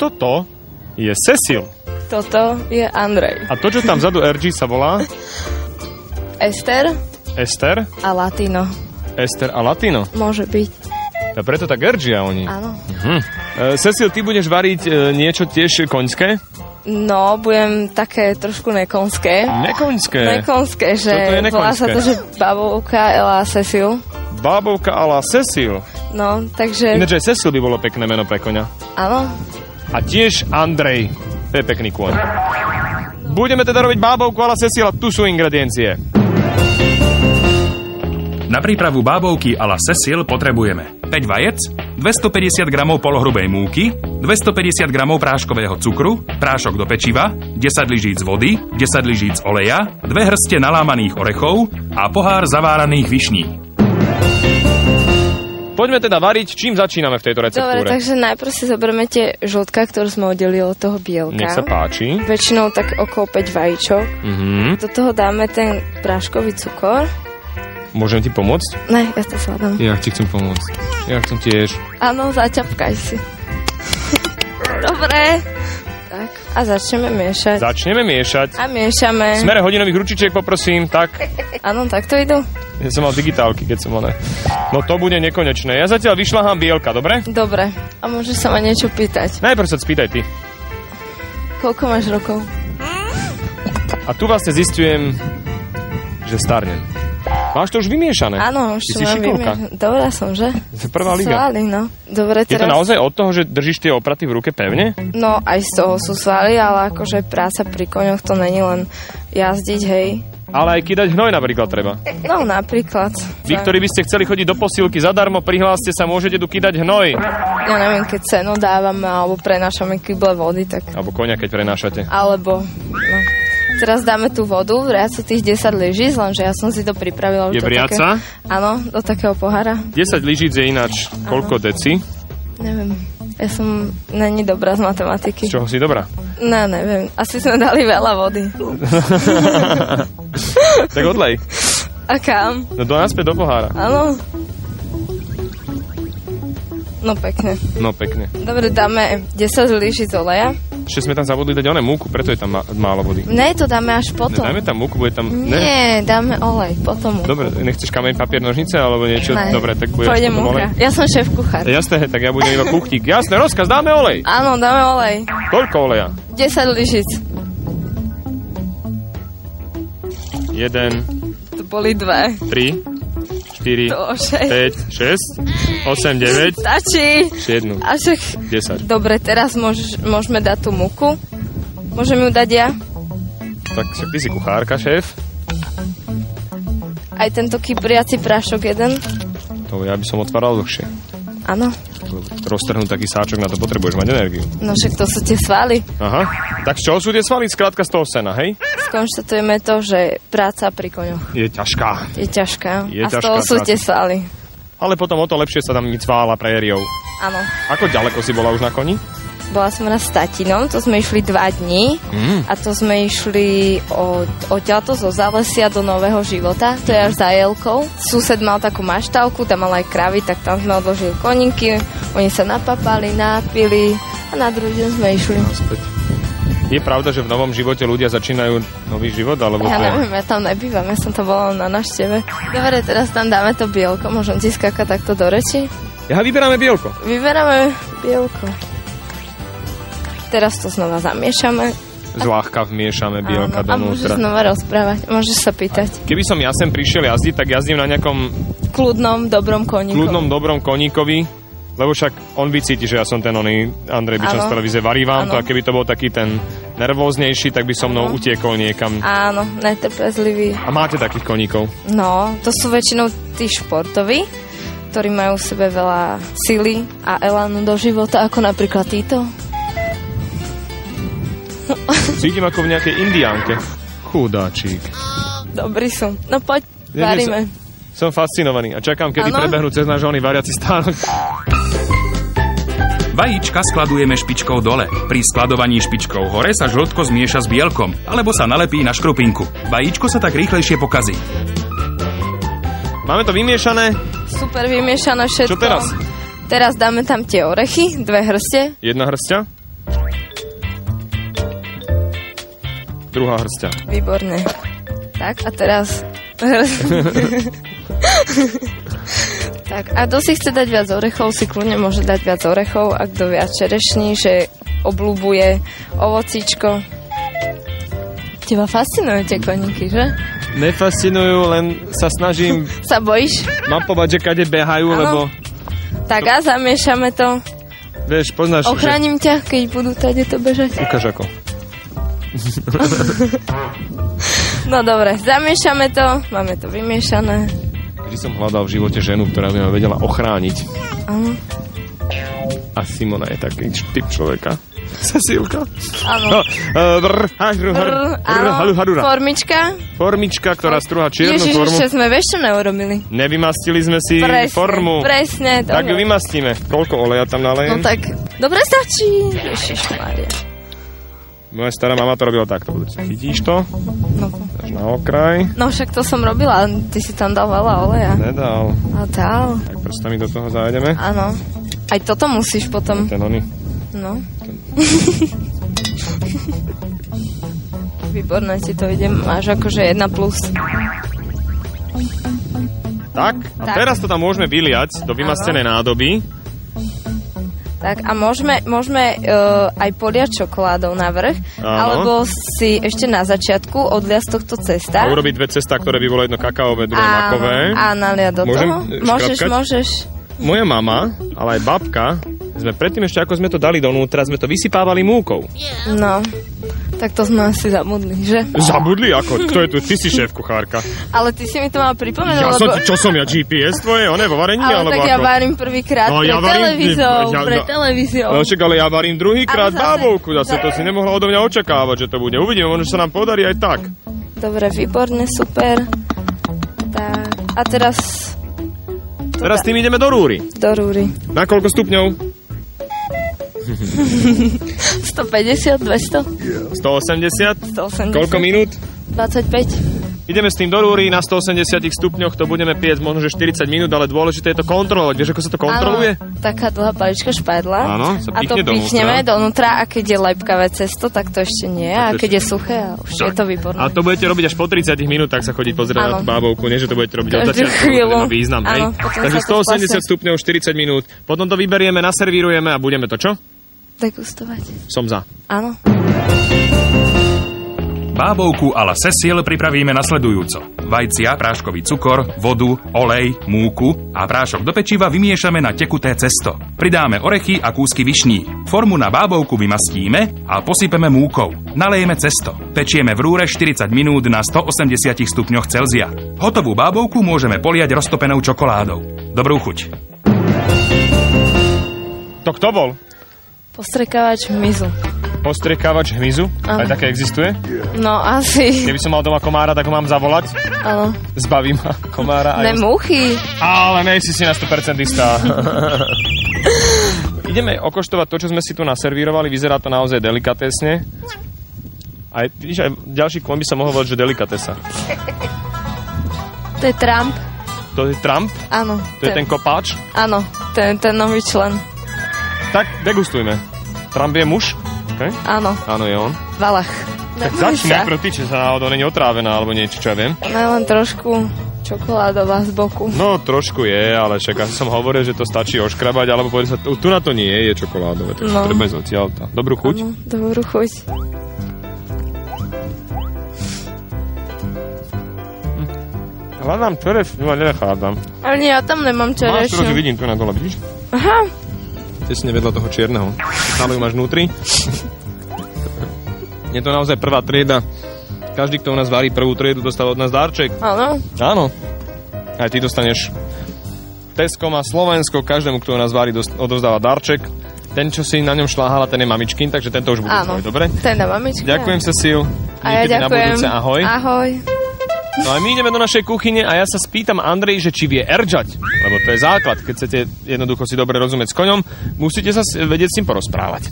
toto je Cecil. Toto je Andrej. A to, čo tam vzadu RG sa volá? Ester. Ester? A Latino. Ester a Latino? Môže byť. A preto tak RG a oni. Áno. Cecil, ty budeš variť niečo tiež koňské? No, budem také trošku nekonské. Nekonské, že čo to je nekonské? Volá sa to, že babovka Ela Cecil. Bábovka a la Cecil. No, takže... Ináč aj Cecil by bolo pekné meno pre koňa. Áno. A tiež Andrej. To je pekný kôň. Budeme teda robiť bábovku a la Cecil a tu sú ingrediencie. Na prípravu bábovky a la Cecil potrebujeme 5 vajec, 250 g polohrubej múky, 250 g práškového cukru, prášok do pečiva, 10 lyžíc vody, 10 lyžíc oleja, 2 hrste nalámaných orechov a pohár zaváraných višní. Poďme teda variť, čím začíname v tejto receptúre. Dobre, takže najprv si zoberieme tie žltka, ktoré sme oddelili od toho bielka. Nech sa páči. Väčšinou tak okolo 5 vajíčok. Do toho dáme ten práškový cukor. Môžem ti pomôcť? Ne, ja to zvládam. Ja ti chcem pomôcť. Ja chcem tiež. Áno, zaťapkaj si. Dobre. Tak, a začneme miešať. A miešame. Smere hodinových ručičiek poprosím, tak. Áno, tak to idú. Ja som mal digitálky, keď som mal. No to bude nekonečné. Ja zatiaľ vyšľahám bielka, dobre? Dobre. A môžeš sa ma niečo pýtať? Najprv sa spýtaj ty. Koľko máš rokov? A tu vlastne zistujem, že starnem. Máš to už vymiešané? Áno, už mám vymiešané. Dobrá som, že? Prvá liga. Svaly, no. Dobre, teraz... Je to naozaj od toho, že držíš tie opraty v ruke pevne? No, aj z toho sú svaly, ale akože práca pri koňoch to není len jazdiť, hej. Ale aj kýdať hnoj napríklad treba. No, napríklad. Vy, ktorí by ste chceli chodiť do posílky zadarmo, prihláste sa, môžete tu kýdať hnoj. Ja neviem, keď seno dávame, alebo prenášame kyble vody, tak... Alebo koňa, keď prenášate. Alebo, no. Teraz dáme tú vodu, vriacu tých 10 lyžíc, lenže ja som si to pripravila už je vriaca? Áno, do takého pohára. 10 lyžíc je ináč koľko deci? Neviem. Ja som není dobrá z matematiky. Z čoho si dobrá? No, neviem. Asi sme dali veľa vody. Tak odlej. A kam? No naspäť do pohára. Áno. No pekne. Dobre, dáme 10 lyžíc oleja. Ešte sme tam zabudli dať múku, preto je tam málo vody. Ne, to dáme až potom. Dáme tam múku, bude tam... Nie, dáme olej, potom múku. Dobre, nechceš kameň, papier, nožnice, alebo niečo? Ne. Dobre, tak bude pôjde múka. Olej. Ja som šéf kuchár. Jasné, tak ja budem iba kuchtík. Jasné, rozkaz, dáme olej. Áno, dáme olej. Koľko oleja? 10 lyžíc. 1. To boli 2. 3. 4, 5, 6, 8, 9. Stačí. 1. A však... 10. Dobre, teraz môžeme dať tú múku. Môžem ju dať ja? Tak však ty si kuchárka, šéf. Aj tento kypriaci prášok jeden? To ja by som otváral dlhšie. Áno. Roztrhnúť taký sáčok, na to potrebuješ mať energiu. No však to sú tie svaly. Aha. Tak z čoho sú tie svaly? Skrátka z toho sena, hej? Skonštatujeme to, že práca pri koňoch je ťažká. A z toho sú tie svaly. Ale potom o to lepšie sa tam cvála prériou. Áno. Ako ďaleko si bola už na koni? Bola som raz s tatinom, to sme išli 2 dní a to sme išli odtiaľto zo Zálesia do Nového Života, to je až za Jelkou. Sused mal takú maštálku, tam mal aj kravy, tak tam sme odložili koníky, oni sa napapali, nápili a na druhý deň sme išli. Je pravda, že v Novom Živote ľudia začínajú nový život? Alebo ja neviem, ja tam nebývam, ja som to bola na návšteve. Dobre, teraz tam dáme to bielko, môžem ti skákať takto do reči? Ja, vyberáme bielko. Vyberáme bielko. Teraz to znova zamiešame. Zľahka vmiešame bielka donútra. A môžeš znova rozprávať, môžeš sa pýtať. Keby som ja sem prišiel jazdiť, tak jazdím na nejakom... Kľudnom, dobrom koníkovi. Lebo však on vycíti, že ja som ten Andrej Bičan z televízie, varí vám to, a keby to bol taký ten nervóznejší, tak by so mnou utiekol niekam. Áno, netrpezlivý. A máte takých koníkov? No, to sú väčšinou tí športoví, ktorí majú v sebe veľa sily a elánu do života, ako napríklad títo. Cítim ako v nejakej indiánke. Chudáčik. Dobrý som. No poď, varíme. Som fascinovaný a čakám, kedy prebehnú cez náš variaci stánok. Vajíčka skladujeme špičkou dole. Pri skladovaní špičkou hore sa žltko zmieša s bielkom, alebo sa nalepí na škrupinku. Vajíčko sa tak rýchlejšie pokazí. Máme to vymiešané? Super vymiešané všetko. Čo teraz? Teraz dáme tam tie orechy, 2 hrste. 1 hrsťa? druhá hrsťa. Výborne. Tak, a teraz... Tak, a kto si chce dať viac orechov, si kľudne môže dať viac orechov, a kto viac čerešní, že obľúbuje ovocíčko. Teba fascinujú tie koníky, že? Nefascinujú, len sa snažím... Sa bojíš? Mapovať, že kade behajú, lebo... Tak a zamiešame to. Vieš, poznáš... Ochránim ťa, keď budú tady to bežať. Ukáž ako. No dobre, zamiešame to, máme to vymiešané. Vždy som hľadal v živote ženu, ktorá by ma vedela ochrániť. Áno. A Simona je taký typ človeka. Cecílka. Áno. Formička. Formička, ktorá strúha čiernu Ježiš, formu. ešte sme vieš čo neurobili? Nevymastili sme si formu. Presne. Tak ju vymastíme. Koľko oleja tam nalejem? No tak, dobre stačí. Ježišmária. Moja stará mama to robila takto. Chytíš to? No. Dáš na okraj. No však to som robila, ty si tam dal veľa oleja. Nedal. A dal. Tak prstami do toho zájdeme. Áno. Aj toto musíš potom. Ten oný. No. Výborné ti to ide, máš akože 1+. Tak, a teraz to tam môžeme vyliať do vymastenej nádoby. Tak a môžeme aj poliať čokoládou na vrch, alebo si ešte na začiatku odliať z tohto cesta. A urobiť 2 cestá, ktoré by bolo jedno kakaové, druhé makové. A naliať do toho. Môžeš. Moja mama, ale aj babka, sme predtým ešte ako sme to dali donútra, sme to vysypávali múkou. No, tak to sme asi zabudli, že? Zabudli? Ako? Kto je tu? Ty si šéf-kuchárka. Ale ty si mi to mal pripomenul, Čo som ja, GPS tvoje? One vo varení? Ale tak ja varím prvýkrát pre televíziu. No však, ale ja varím druhýkrát bábovku. Zase to si nemohla odo mňa očakávať, že to bude. Uvidíme, možno sa nám podarí aj tak. Dobre, výborne, super. Tak, a teraz... Teraz tým ideme do rúry. Do rúry. Na koľko stupňov? 150, 200? 180? 180. Koľko minút? 25. Ideme s tým do rúry na 180 stupňoch, to budeme piecť možno, že 40 minút, ale dôležité je to kontrolovať. Vieš, ako sa to kontroluje? Áno, taká dlhá palička špajdla. Áno, sa a to pichneme donútra, a keď je lepkavé cesto, tak to ešte nie. A keď je suché, už je to výborné. A to budete robiť až po 30 minútach, sa chodiť pozerať na tú bábovku, nie že to budete robiť od začiatku, to má význam, hej? Takže 180 stupňov, 40 minút, potom to vyberieme, naservírujeme a budeme to čo? Degustovať. Som za. Áno. Bábovku a la Cecil pripravíme nasledujúco. Vajcia, práškový cukor, vodu, olej, múku a prášok do pečiva vymiešame na tekuté cesto. Pridáme orechy a kúsky višní. Formu na bábovku vymastíme a posypeme múkou. Nalejeme cesto. Pečieme v rúre 40 minút na 180 stupňoch Celzia. Hotovú bábovku môžeme poliať roztopenou čokoládou. Dobrú chuť. To kto bol? Postrekaváč hmyzu. Postriekávač hmyzu? Aj také existuje? No, asi. Keby som mal doma komára, tak ho mám zavolať? Áno. Zbaví ma komára. Ne muchy. Ale nejsi si na 100% istá. Ideme okoštovať to, čo sme si tu naservírovali. Vyzerá to naozaj delikatesne. Aj ďalší kôň by sa mohol volať, že delikatesa. To je Trump. To je Trump? Áno. To je ten kopáč? Áno, ten nový člen. Tak, degustujme. Trump je muž? Okay. Áno. Áno, je on. Valach. Tak začni najprv ty, či sa náhodou není otrávená, alebo niečo, čo ja viem. No len trošku čokoládová z boku. No, trošku je, ale však som hovoril, že to stačí oškrabať, alebo povedať sa, tu na to nie je čokoládové, takže treba ísť odtiaľto. Dobrú chuť? Áno, dobrú chuť. Hľadám čereš, nenachádam. Ale nie, ja tam nemám čerešňu. Máš trošku, vidím tu na dole, vidíš? Aha. Tesne vedľa toho čierneho. Stále ju máš vnútri. Je to naozaj prvá trieda. Každý, kto u nás varí prvú triedu, dostáva od nás darček. Áno. Áno. Aj ty dostaneš Tesco má Slovensko, každému, kto u nás varí, odovzdáva darček. Ten, čo si na ňom šláhala, ten je mamičkin, takže tento už bude tvoj, dobre? Ten je mamičkin. Ďakujem, Cecil. A ja ďakujem. Na budúce, ahoj. Ahoj. No a my ideme do našej kuchyne a ja sa spýtam Andrej, že či vie eržať, lebo to je základ. Keď chcete jednoducho si dobre rozumieť s koňom, musíte sa vedieť s ním porozprávať.